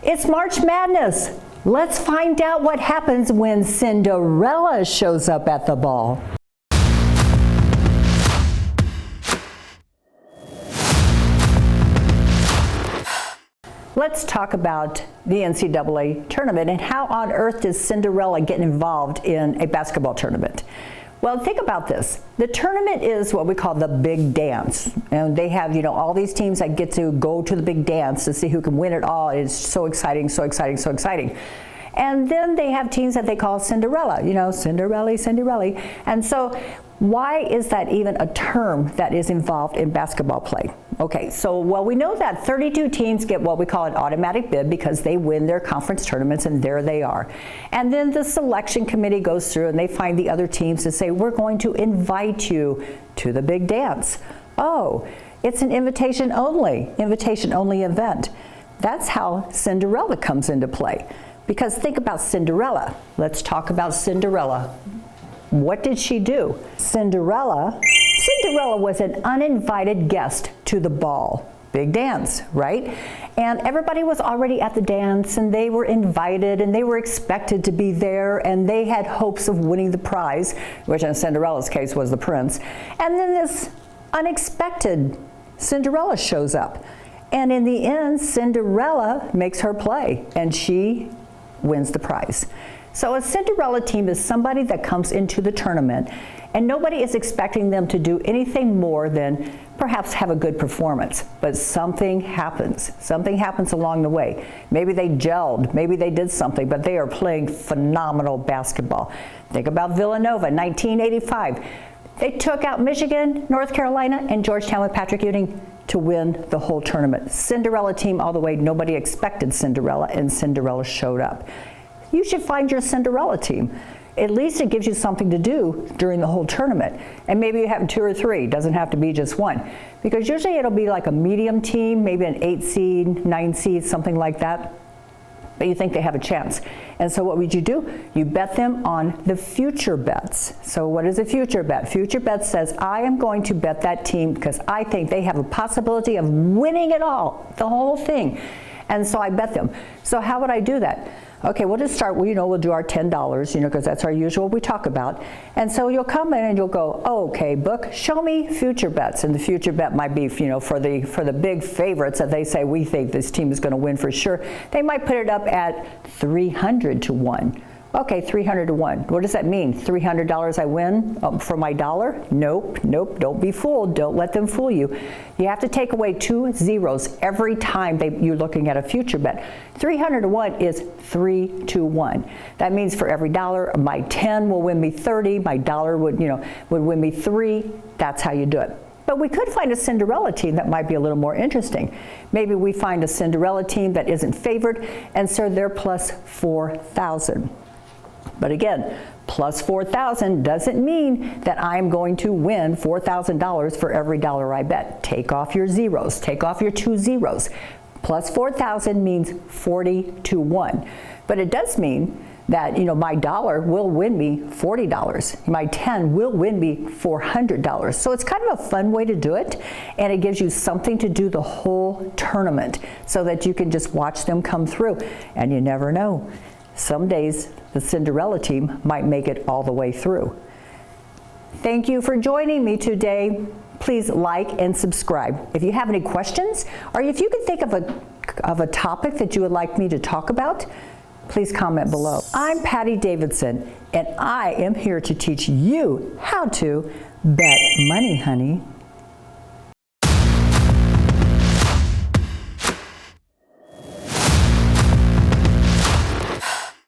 It's March Madness. Let's find out what happens when Cinderella shows up at the ball. Let's talk about the NCAA tournament and how on earth does Cinderella get involved in a basketball tournament? Well, think about this. The tournament is what we call the big dance. And they have, all these teams that get to go to the big dance to see who can win it all. It's so exciting, so exciting, so exciting. And then they have teams that they call Cinderella, Cinderella, Cinderella. And so why is that even a term that is involved in basketball play? Okay, so we know that 32 teams get what we call an automatic bid because they win their conference tournaments, and there they are. And then the selection committee goes through and they find the other teams to say, we're going to invite you to the big dance. Oh, it's an invitation only event. That's how Cinderella comes into play. Because think about Cinderella. Let's talk about Cinderella. What did she do? Cinderella was an uninvited guest to the ball. Big dance, right? And everybody was already at the dance, and they were invited, and they were expected to be there, and they had hopes of winning the prize, which in Cinderella's case was the prince. And then this unexpected Cinderella shows up. And in the end, Cinderella makes her play, and she wins the prize. So a Cinderella team is somebody that comes into the tournament and nobody is expecting them to do anything more than perhaps have a good performance. But something happens. Something happens along the way. Maybe they gelled, maybe they did something, but they are playing phenomenal basketball. Think about Villanova, 1985. They took out Michigan, North Carolina, and Georgetown with Patrick Ewing to win the whole tournament. Cinderella team all the way. Nobody expected Cinderella, and Cinderella showed up. You should find your Cinderella team. At least it gives you something to do during the whole tournament. And maybe you have 2 or 3. It doesn't have to be just one. Because usually it'll be like a medium team, maybe an 8 seed, 9 seed, something like that. But you think they have a chance. And so what would you do? You bet them on the future bets. So what is a future bet? Future bet says, I am going to bet that team because I think they have a possibility of winning it all, the whole thing. And so I bet them. So how would I do that? Okay, we'll just start, we'll do our $10, because that's our usual we talk about. And so you'll come in and you'll go, oh, okay, book, show me future bets. And the future bet might be, for the big favorites that they say we think this team is going to win for sure. They might put it up at 300 to 1. Okay, 300 to 1. What does that mean? $300 I win for my dollar? Nope, don't be fooled. Don't let them fool you. You have to take away 2 zeros every time you're looking at a future bet. 300 to 1 is 3 to 1. That means for every dollar, my 10 will win me 30, my dollar would win me 3. That's how you do it. But we could find a Cinderella team that might be a little more interesting. Maybe we find a Cinderella team that isn't favored, and so they're plus 4,000. But again, plus 4,000 doesn't mean that I'm going to win $4,000 for every dollar I bet. Take off your zeros. Take off your 2 zeros. Plus 4,000 means 40 to 1. But it does mean that, my dollar will win me $40. My 10 will win me $400. So it's kind of a fun way to do it, and it gives you something to do the whole tournament so that you can just watch them come through. And you never know. Some days the Cinderella team might make it all the way through. Thank you for joining me today. Please like and subscribe. If you have any questions, or if you can think of a topic that you would like me to talk about, please comment below. I'm Patty Davidson, and I am here to teach you how to bet money, honey.